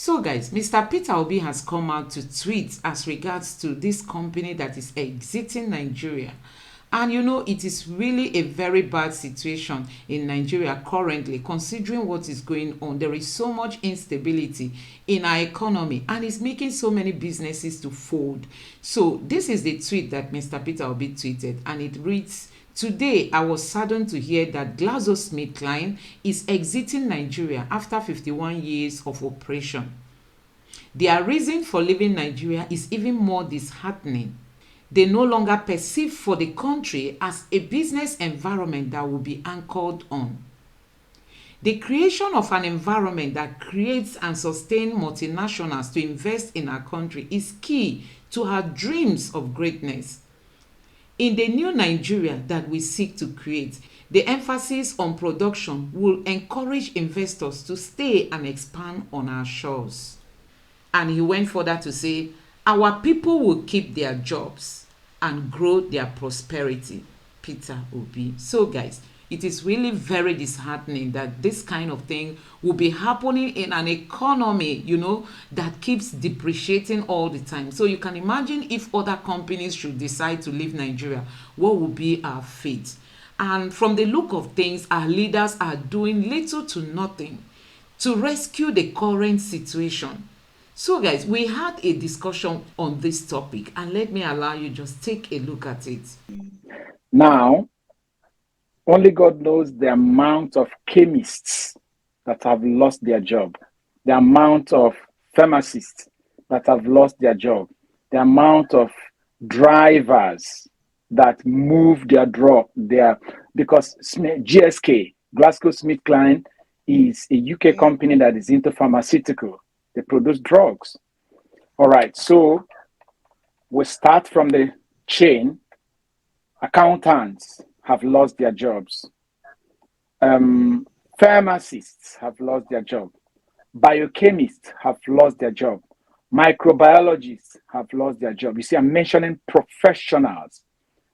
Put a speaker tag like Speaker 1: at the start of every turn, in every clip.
Speaker 1: So guys, Mr. Peter Obi has come out to tweet as regards to this company that is exiting Nigeria. And you know, it is really a very bad situation in Nigeria currently, considering what is going on. There is so much instability in our economy, and it's making so many businesses to fold. So this is the tweet that Mr. Peter Obi tweeted, and it reads, "Today, I was saddened to hear that GlaxoSmithKline is exiting Nigeria after 51 years of operation. Their reason for leaving Nigeria is even more disheartening. They no longer perceive for the country as a business environment that will be anchored on. The creation of an environment that creates and sustains multinationals to invest in our country is key to our dreams of greatness. In the new Nigeria that we seek to create, the emphasis on production will encourage investors to stay and expand on our shores." And he went further to say, "Our people will keep their jobs and grow their prosperity." Peter Obi. So guys, it is really very disheartening that this kind of thing will be happening in an economy, that keeps depreciating all the time. So you can imagine if other companies should decide to leave Nigeria, what will be our fate? And from the look of things, our leaders are doing little to nothing to rescue the current situation. So guys, we had a discussion on this topic, and let me allow you just take a look at it.
Speaker 2: Now, only God knows the amount of chemists that have lost their job, the amount of pharmacists that have lost their job, the amount of drivers that move their drug there, because GSK, GlaxoSmithKline, is a UK company that is into pharmaceutical. They produce drugs. All right, so we start from the chain. Accountants have lost their jobs. Pharmacists have lost their job. Biochemists have lost their job. Microbiologists have lost their job. You see, I'm mentioning professionals.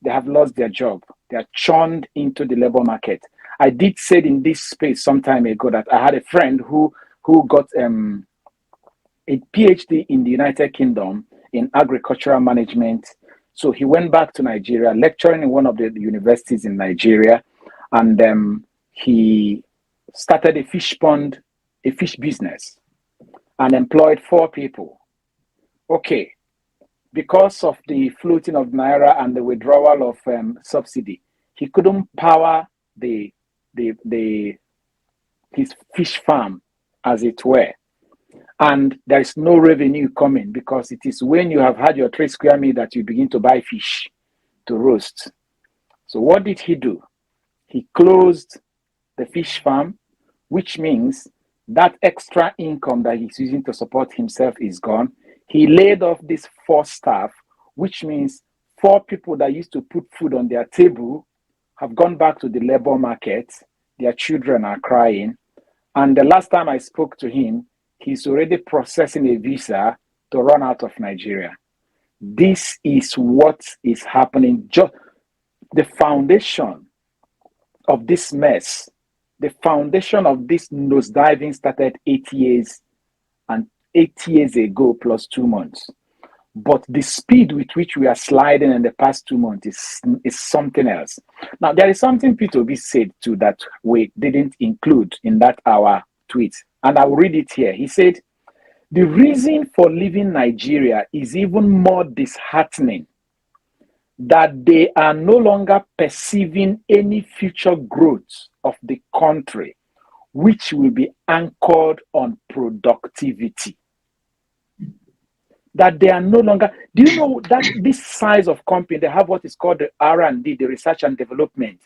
Speaker 2: They have lost their job. They are churned into the labor market. I did say in this space some time ago that I had a friend who got a PhD in the United Kingdom in agricultural management. So he went back to Nigeria, lecturing in one of the universities in Nigeria, and he started a fish business, and employed 4 people. Okay, because of the floating of naira and the withdrawal of subsidy, he couldn't power his fish farm, as it were. And there is no revenue coming, because it is when you have had your 3 square meal that you begin to buy fish to roast. So what did he do? He closed the fish farm, which means that extra income that he's using to support himself is gone. He laid off these 4 staff, which means 4 people that used to put food on their table have gone back to the labor market. Their children are crying. And the last time I spoke to him, he's already processing a visa to run out of Nigeria. This is what is happening. Just the foundation of this mess, the foundation of this nosediving started 8 years ago plus 2 months. But the speed with which we are sliding in the past 2 months is something else. Now, there is something Peter Obi said too that we didn't include in that our tweet. And I'll read it here. He said, "The reason for leaving Nigeria is even more disheartening, that they are no longer perceiving any future growth of the country, which will be anchored on productivity." That they are no longer, do you know that this size of company, they have what is called the R&D, the research and development.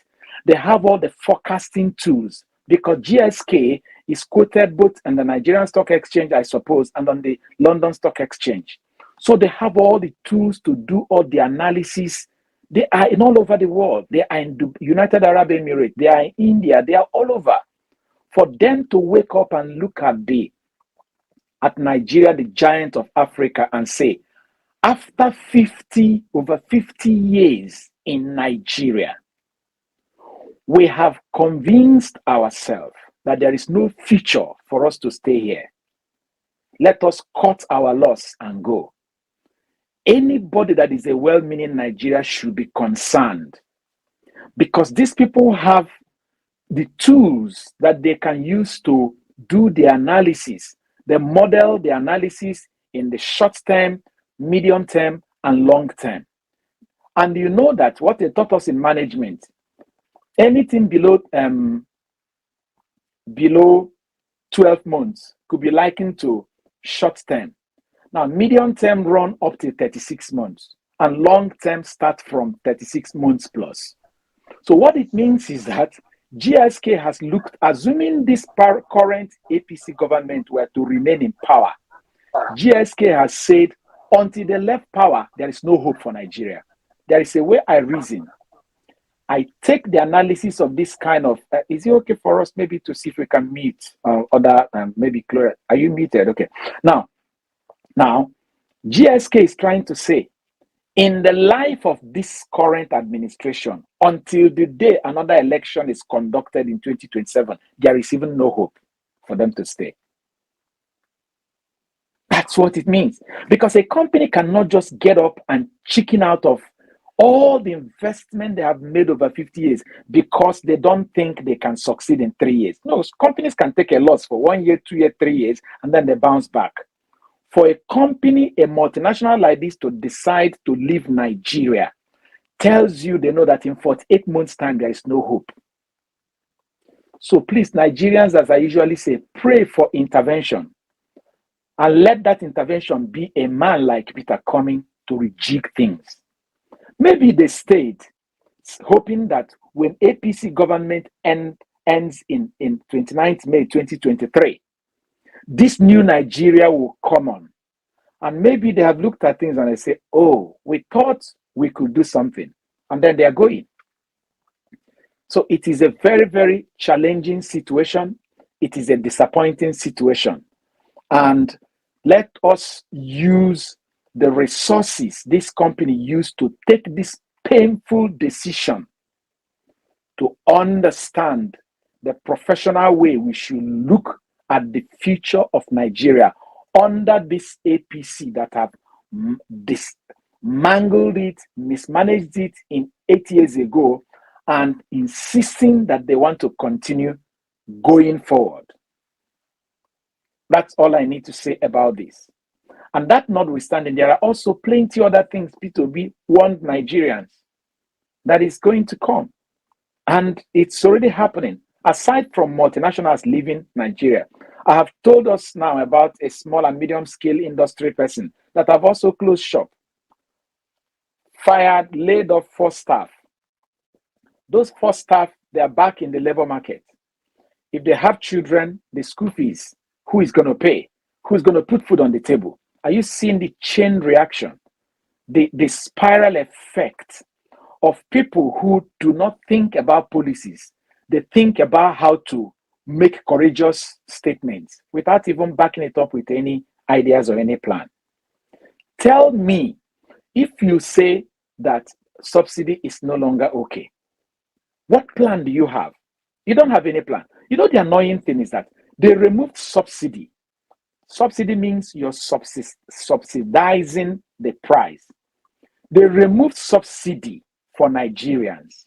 Speaker 2: They have all the forecasting tools, because GSK is quoted both on the Nigerian Stock Exchange, I suppose, and on the London Stock Exchange. So they have all the tools to do all the analysis. They are in all over the world. They are in the United Arab Emirates. They are in India. They are all over. For them to wake up and look at Nigeria, the giant of Africa, and say, after over 50 years in Nigeria, we have convinced ourselves that there is no future for us to stay here. Let us cut our loss and go. Anybody that is a well-meaning Nigeria should be concerned, because these people have the tools that they can use to do the analysis. They model the analysis in the short term, medium term, and long term. And you know that what they taught us in management, anything below 12 months could be likened to short term. Now, medium term run up to 36 months, and long term start from 36 months plus. So what it means is that GSK has looked, assuming this current APC government were to remain in power, GSK has said, until they left power, there is no hope for Nigeria. There is a way I reason. I take the analysis of this kind of, is it okay for us maybe to see if we can meet maybe Gloria, are you muted? Okay. Now, GSK is trying to say, in the life of this current administration, until the day another election is conducted in 2027, there is even no hope for them to stay. That's what it means. Because a company cannot just get up and chicken out of all the investment they have made over 50 years because they don't think they can succeed in 3 years. No, companies can take a loss for 1 year, 2 years, 3 years, and then they bounce back. For a company, a multinational like this to decide to leave Nigeria tells you they know that in 48 months' time, there is no hope. So please, Nigerians, as I usually say, pray for intervention. And let that intervention be a man like Peter coming to rejig things. Maybe they stayed hoping that when APC government ends in 29th May 2023, this new Nigeria will come on. And maybe they have looked at things and they say, oh, we thought we could do something. And then they are going. So it is a very, very challenging situation. It is a disappointing situation. And let us use the resources this company used to take this painful decision to understand the professional way we should look at the future of Nigeria under this APC that have mangled it, mismanaged it in 8 years ago, and insisting that they want to continue going forward. That's all I need to say about this. And that notwithstanding, there are also plenty other things Peter Obi warned Nigerians that is going to come. And it's already happening. Aside from multinationals leaving Nigeria, I have told us now about a small and medium scale industry person that have also closed shop, fired, laid off 4 staff. Those 4 staff, they are back in the labor market. If they have children, the school fees, who is going to pay? Who is going to put food on the table? Are you seeing the chain reaction, the spiral effect of people who do not think about policies? They think about how to make courageous statements without even backing it up with any ideas or any plan. Tell me, if you say that subsidy is no longer okay, what plan do you have? You don't have any plan. You know, the annoying thing is that they removed subsidy. Subsidy means you're subsidizing the price. They removed subsidy for Nigerians,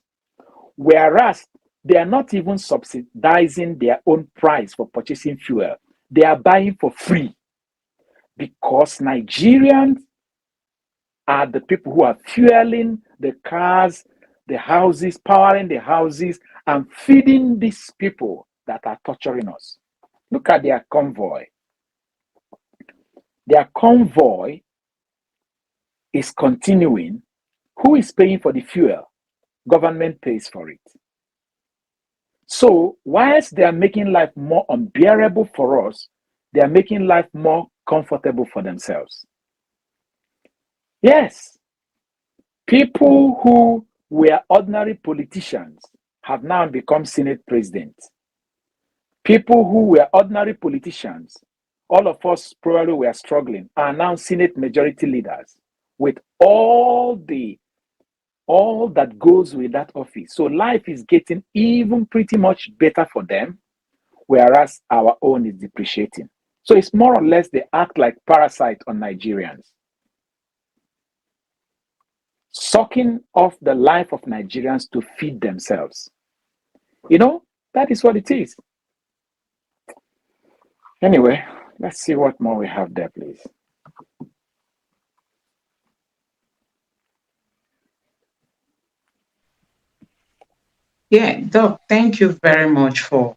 Speaker 2: whereas they are not even subsidizing their own price for purchasing fuel. They are buying for free because Nigerians are the people who are fueling the cars, the houses, powering the houses, and feeding these people that are torturing us. Look at their convoy. Their convoy is continuing. Who is paying for the fuel? Government pays for it. So, whilst they are making life more unbearable for us, they are making life more comfortable for themselves. Yes, people who were ordinary politicians have now become Senate presidents. People who were ordinary politicians, all of us probably were struggling, are now Senate majority leaders with all that goes with that office. So life is getting even pretty much better for them, whereas our own is depreciating. So it's more or less they act like parasites on Nigerians, sucking off the life of Nigerians to feed themselves. That is what it is. Anyway, let's see what more we have there, please.
Speaker 1: Yeah, Doc, thank you very much for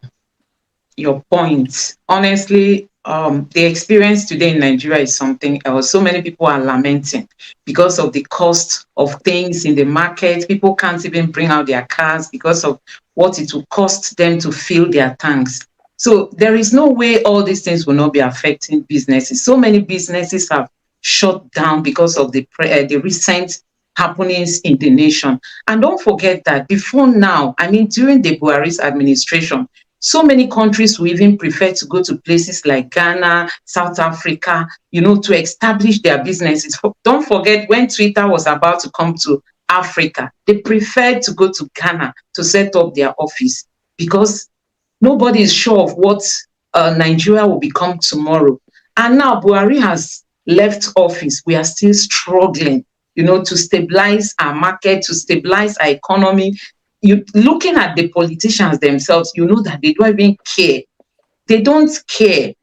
Speaker 1: your points. Honestly, the experience today in Nigeria is something else. So many people are lamenting because of the cost of things in the market. People can't even bring out their cars because of what it will cost them to fill their tanks. So there is no way all these things will not be affecting businesses. So many businesses have shut down because of the recent happenings in the nation. And don't forget that before now, I mean, during the Buhari's administration, so many countries will even prefer to go to places like Ghana, South Africa, to establish their businesses. Don't forget when Twitter was about to come to Africa, they preferred to go to Ghana to set up their office because nobody is sure of what Nigeria will become tomorrow. And now Buhari has left office. We are still struggling, to stabilize our market, to stabilize our economy. Looking at the politicians themselves, that they don't even care. They don't care.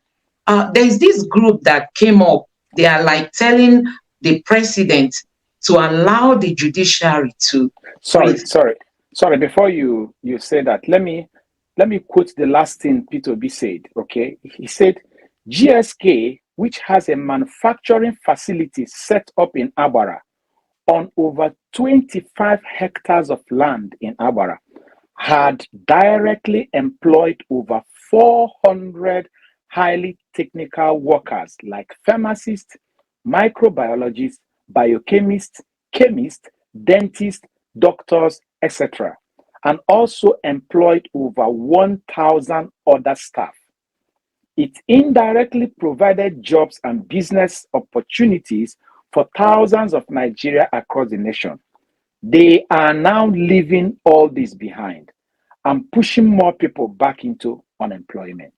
Speaker 1: There's this group that came up. They are like telling the president to allow the judiciary to
Speaker 2: Sorry. Before you say that, let me quote the last thing Peter Obi said. Okay, he said, GSK, which has a manufacturing facility set up in Abara on over 25 hectares of land in Abara, had directly employed over 400 highly technical workers like pharmacists, microbiologists, biochemists, chemists, dentists, doctors, etc., and also employed over 1,000 other staff. It indirectly provided jobs and business opportunities for thousands of Nigeria across the nation. They are now leaving all this behind and pushing more people back into unemployment.